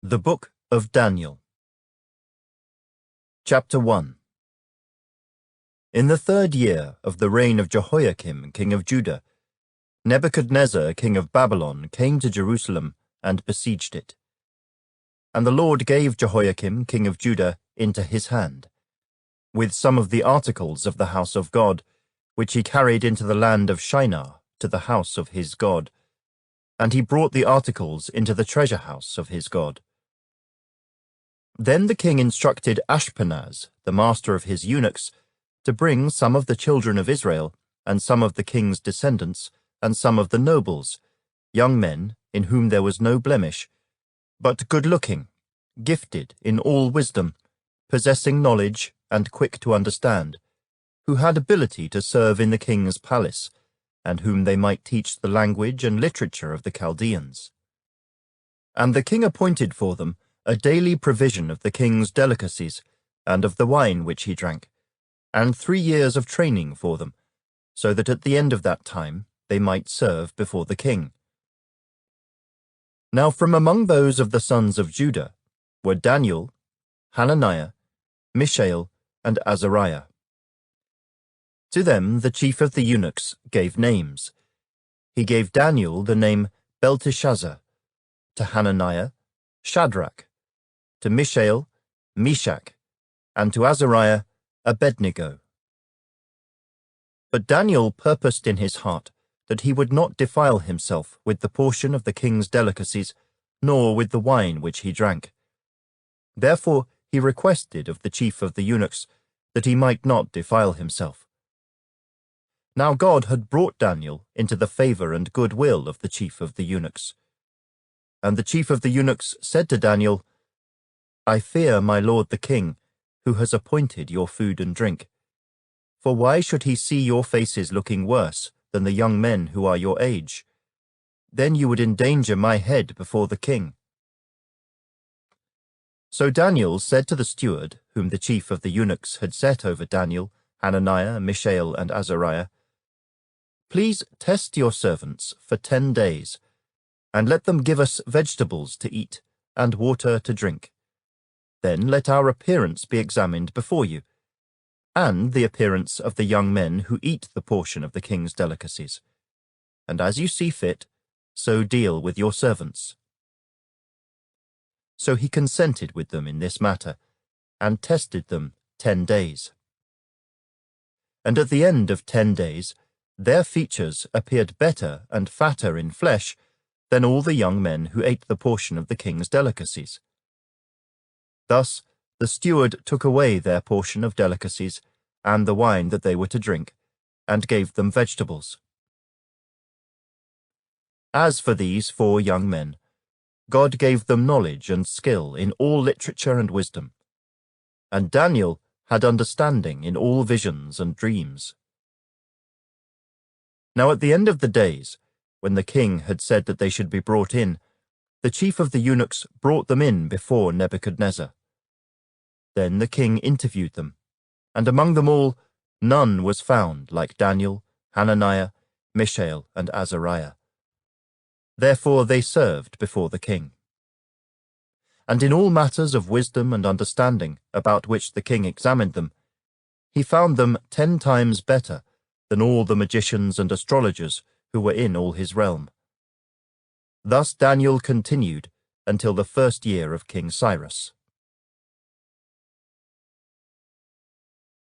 The Book of Daniel. Chapter 1. In the 3rd year of the reign of Jehoiakim, king of Judah, Nebuchadnezzar, king of Babylon, came to Jerusalem and besieged it. And the Lord gave Jehoiakim, king of Judah, into his hand, with some of the articles of the house of God, which he carried into the land of Shinar, to the house of his God. And he brought the articles into the treasure house of his God. Then the king instructed Ashpenaz, the master of his eunuchs, to bring some of the children of Israel, and some of the king's descendants, and some of the nobles, young men in whom there was no blemish, but good-looking, gifted in all wisdom, possessing knowledge and quick to understand, who had ability to serve in the king's palace, and whom they might teach the language and literature of the Chaldeans. And the king appointed for them a daily provision of the king's delicacies, and of the wine which he drank, and 3 years of training for them, so that at the end of that time they might serve before the king. Now from among those of the sons of Judah were Daniel, Hananiah, Mishael, and Azariah. To them the chief of the eunuchs gave names. He gave Daniel the name Belteshazzar, to Hananiah, Shadrach, to Mishael, Meshach, and to Azariah, Abednego. But Daniel purposed in his heart that he would not defile himself with the portion of the king's delicacies, nor with the wine which he drank. Therefore he requested of the chief of the eunuchs that he might not defile himself. Now God had brought Daniel into the favor and good will of the chief of the eunuchs. And the chief of the eunuchs said to Daniel, I fear my lord the king, who has appointed your food and drink. For why should he see your faces looking worse than the young men who are your age? Then you would endanger my head before the king. So Daniel said to the steward, whom the chief of the eunuchs had set over Daniel, Hananiah, Mishael, and Azariah, Please test your servants for 10 days, and let them give us vegetables to eat and water to drink. Then let our appearance be examined before you, and the appearance of the young men who eat the portion of the king's delicacies. And as you see fit, so deal with your servants. So he consented with them in this matter, and tested them 10 days. And at the end of 10 days, their features appeared better and fatter in flesh than all the young men who ate the portion of the king's delicacies. Thus the steward took away their portion of delicacies and the wine that they were to drink, and gave them vegetables. As for these 4 young men, God gave them knowledge and skill in all literature and wisdom, and Daniel had understanding in all visions and dreams. Now at the end of the days, when the king had said that they should be brought in, the chief of the eunuchs brought them in before Nebuchadnezzar. Then the king interviewed them, and among them all none was found like Daniel, Hananiah, Mishael, and Azariah. Therefore they served before the king. And in all matters of wisdom and understanding about which the king examined them, he found them 10 times better than all the magicians and astrologers who were in all his realm. Thus Daniel continued until the 1st year of King Cyrus.